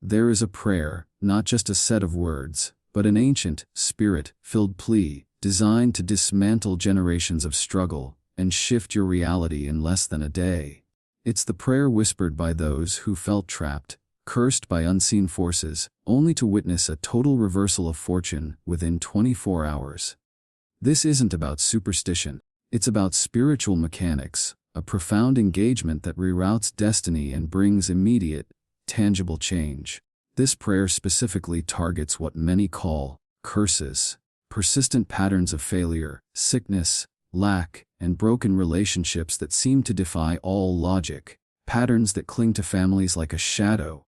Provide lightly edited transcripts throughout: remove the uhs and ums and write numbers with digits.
There is a prayer, not just a set of words, but an ancient, spirit-filled plea, designed to dismantle generations of struggle and shift your reality in less than a day. It's the prayer whispered by those who felt trapped, cursed by unseen forces, only to witness a total reversal of fortune within 24 hours. This isn't about superstition. It's about spiritual mechanics, a profound engagement that reroutes destiny and brings immediate, tangible change. This prayer specifically targets what many call curses, persistent patterns of failure, sickness, lack, and broken relationships that seem to defy all logic, patterns that cling to families like a shadow,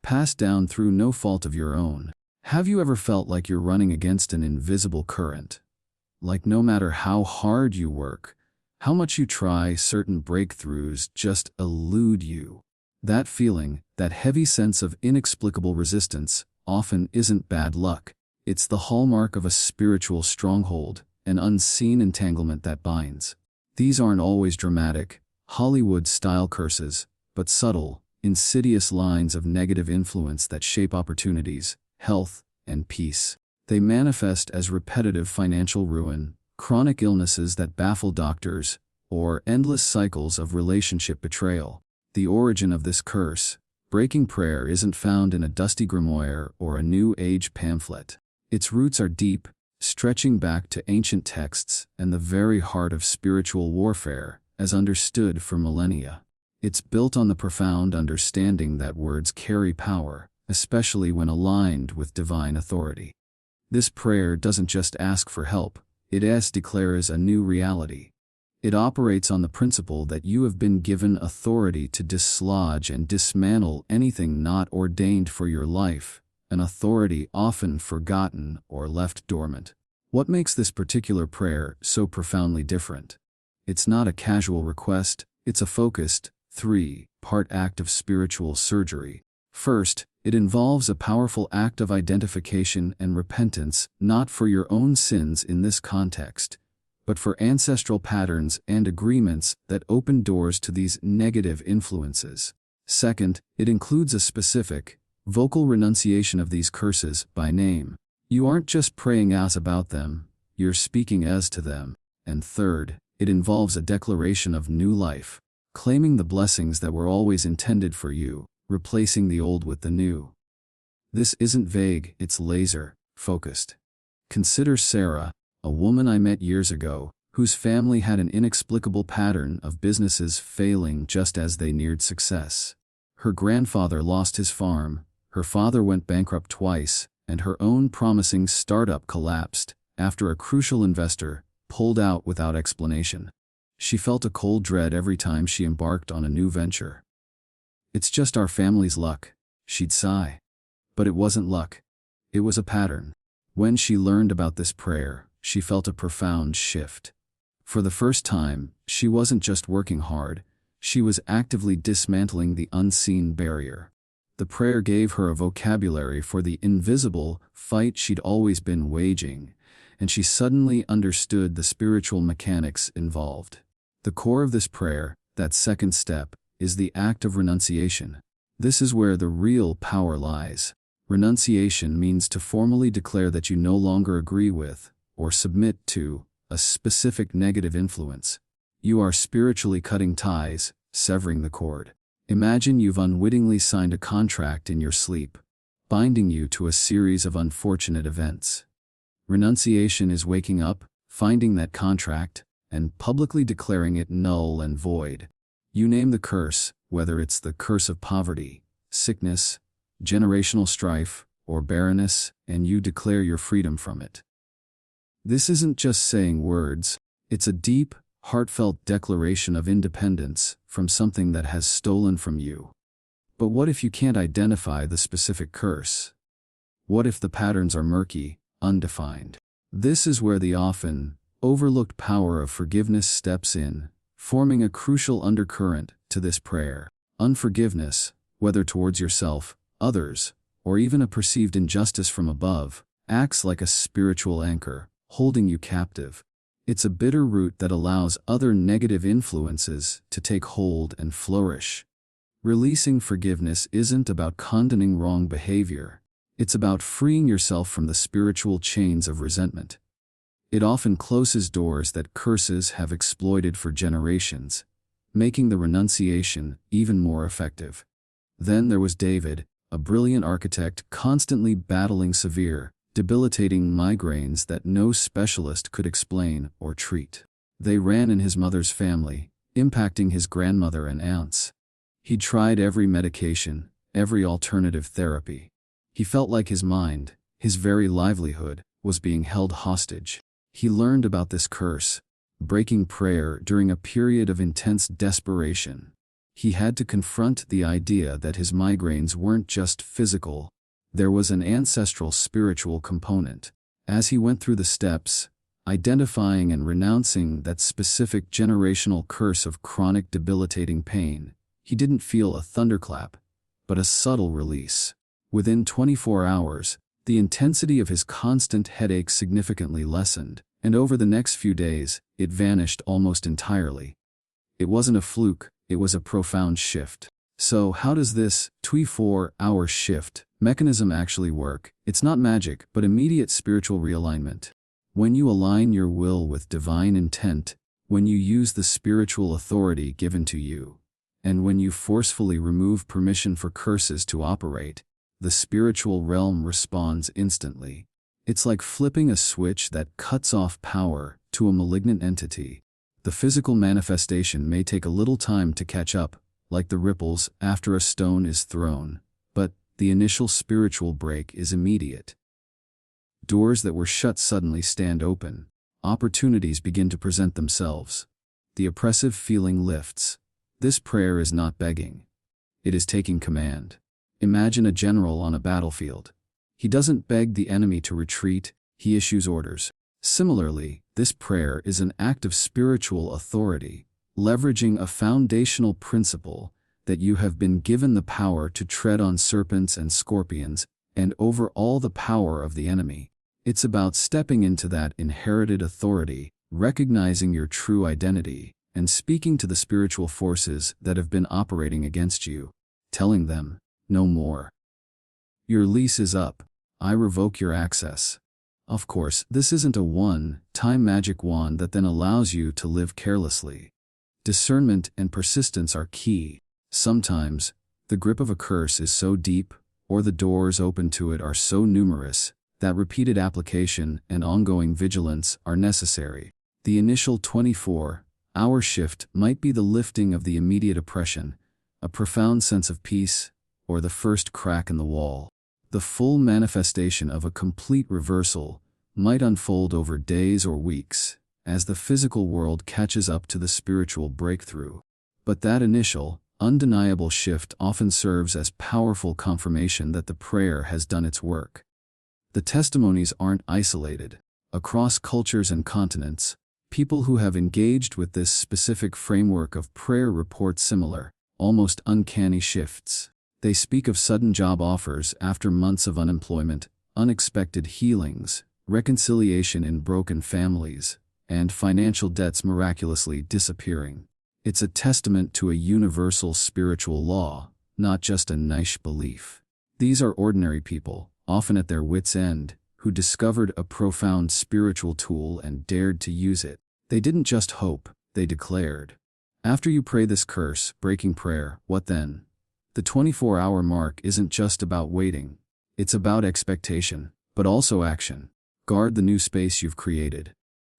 passed down through no fault of your own. Have you ever felt like you're running against an invisible current? Like no matter how hard you work, how much you try, certain breakthroughs just elude you. That feeling, that heavy sense of inexplicable resistance, often isn't bad luck. It's the hallmark of a spiritual stronghold, an unseen entanglement that binds. These aren't always dramatic, Hollywood-style curses, but subtle, insidious lines of negative influence that shape opportunities, health, and peace. They manifest as repetitive financial ruin, chronic illnesses that baffle doctors, or endless cycles of relationship betrayal. The origin of this curse, breaking prayer, isn't found in a dusty grimoire or a New Age pamphlet. Its roots are deep, stretching back to ancient texts and the very heart of spiritual warfare, as understood for millennia. It's built on the profound understanding that words carry power, especially when aligned with divine authority. This prayer doesn't just ask for help, it declares a new reality. It operates on the principle that you have been given authority to dislodge and dismantle anything not ordained for your life, an authority often forgotten or left dormant. What makes this particular prayer so profoundly different? It's not a casual request, it's a focused, three-part act of spiritual surgery. First, it involves a powerful act of identification and repentance, not for your own sins in this context, but for ancestral patterns and agreements that open doors to these negative influences. Second, it includes a specific, vocal renunciation of these curses by name. You aren't just praying as about them, you're speaking as to them. And third, it involves a declaration of new life, claiming the blessings that were always intended for you, replacing the old with the new. This isn't vague, it's laser-focused. Consider Sarah, a woman I met years ago, whose family had an inexplicable pattern of businesses failing just as they neared success. Her grandfather lost his farm, her father went bankrupt twice, and her own promising startup collapsed after a crucial investor pulled out without explanation. She felt a cold dread every time she embarked on a new venture. "It's just our family's luck," she'd sigh. But it wasn't luck. It was a pattern. When she learned about this prayer, she felt a profound shift. For the first time, she wasn't just working hard, she was actively dismantling the unseen barrier. The prayer gave her a vocabulary for the invisible fight she'd always been waging, and she suddenly understood the spiritual mechanics involved. The core of this prayer, that second step, is the act of renunciation. This is where the real power lies. Renunciation means to formally declare that you no longer agree with, or submit to, a specific negative influence. You are spiritually cutting ties, severing the cord. Imagine you've unwittingly signed a contract in your sleep, binding you to a series of unfortunate events. Renunciation is waking up, finding that contract, and publicly declaring it null and void. You name the curse, whether it's the curse of poverty, sickness, generational strife, or barrenness, and you declare your freedom from it. This isn't just saying words, it's a deep, heartfelt declaration of independence from something that has stolen from you. But what if you can't identify the specific curse? What if the patterns are murky, undefined? This is where the often overlooked power of forgiveness steps in, forming a crucial undercurrent to this prayer. Unforgiveness, whether towards yourself, others, or even a perceived injustice from above, acts like a spiritual anchor, holding you captive. It's a bitter root that allows other negative influences to take hold and flourish. Releasing forgiveness isn't about condoning wrong behavior. It's about freeing yourself from the spiritual chains of resentment. It often closes doors that curses have exploited for generations, making the renunciation even more effective. Then there was David, a brilliant architect constantly battling severe, debilitating migraines that no specialist could explain or treat. They ran in his mother's family, impacting his grandmother and aunts. He tried every medication, every alternative therapy. He felt like his mind, his very livelihood, was being held hostage. He learned about this curse, breaking prayer, during a period of intense desperation. He had to confront the idea that his migraines weren't just physical. There was an ancestral spiritual component. As he went through the steps, identifying and renouncing that specific generational curse of chronic debilitating pain, he didn't feel a thunderclap, but a subtle release. Within 24 hours, the intensity of his constant headache significantly lessened, and over the next few days, it vanished almost entirely. It wasn't a fluke, it was a profound shift. So how does this 24-hour shift mechanism actually work? It's not magic, but immediate spiritual realignment. When you align your will with divine intent, when you use the spiritual authority given to you, and when you forcefully remove permission for curses to operate, the spiritual realm responds instantly. It's like flipping a switch that cuts off power to a malignant entity. The physical manifestation may take a little time to catch up, like the ripples after a stone is thrown, but the initial spiritual break is immediate. Doors that were shut suddenly stand open. Opportunities begin to present themselves. The oppressive feeling lifts. This prayer is not begging. It is taking command. Imagine a general on a battlefield. He doesn't beg the enemy to retreat, he issues orders. Similarly, this prayer is an act of spiritual authority, leveraging a foundational principle that you have been given the power to tread on serpents and scorpions, and over all the power of the enemy. It's about stepping into that inherited authority, recognizing your true identity, and speaking to the spiritual forces that have been operating against you, telling them, no more. Your lease is up. I revoke your access. Of course, this isn't a one-time magic wand that then allows you to live carelessly. Discernment and persistence are key. Sometimes, the grip of a curse is so deep, or the doors open to it are so numerous, that repeated application and ongoing vigilance are necessary. The initial 24-hour shift might be the lifting of the immediate oppression, a profound sense of peace, or the first crack in the wall. The full manifestation of a complete reversal might unfold over days or weeks, as the physical world catches up to the spiritual breakthrough. But that initial, undeniable shift often serves as powerful confirmation that the prayer has done its work. The testimonies aren't isolated. Across cultures and continents, people who have engaged with this specific framework of prayer report similar, almost uncanny shifts. They speak of sudden job offers after months of unemployment, unexpected healings, reconciliation in broken families, and financial debts miraculously disappearing. It's a testament to a universal spiritual law, not just a niche belief. These are ordinary people, often at their wits' end, who discovered a profound spiritual tool and dared to use it. They didn't just hope, they declared. After you pray this curse-breaking prayer, what then? The 24-hour mark isn't just about waiting. It's about expectation, but also action. Guard the new space you've created.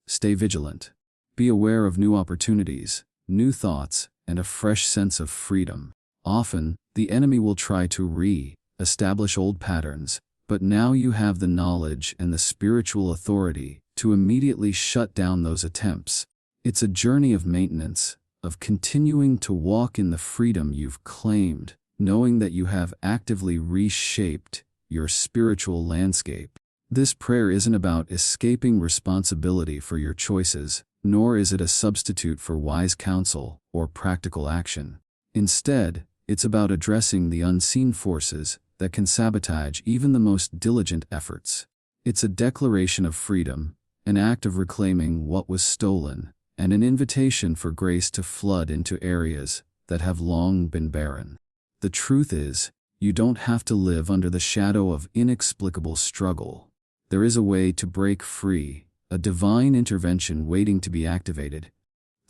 Stay vigilant. Be aware of new opportunities, new thoughts, and a fresh sense of freedom. Often, the enemy will try to re-establish old patterns, but now you have the knowledge and the spiritual authority to immediately shut down those attempts. It's a journey of maintenance, of continuing to walk in the freedom you've claimed, knowing that you have actively reshaped your spiritual landscape. This prayer isn't about escaping responsibility for your choices, nor is it a substitute for wise counsel or practical action. Instead, it's about addressing the unseen forces that can sabotage even the most diligent efforts. It's a declaration of freedom, an act of reclaiming what was stolen, and an invitation for grace to flood into areas that have long been barren. The truth is, you don't have to live under the shadow of inexplicable struggle. There is a way to break free, a divine intervention waiting to be activated.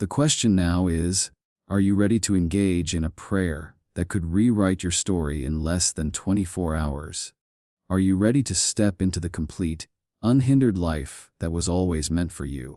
The question now is, are you ready to engage in a prayer that could rewrite your story in less than 24 hours? Are you ready to step into the complete, unhindered life that was always meant for you?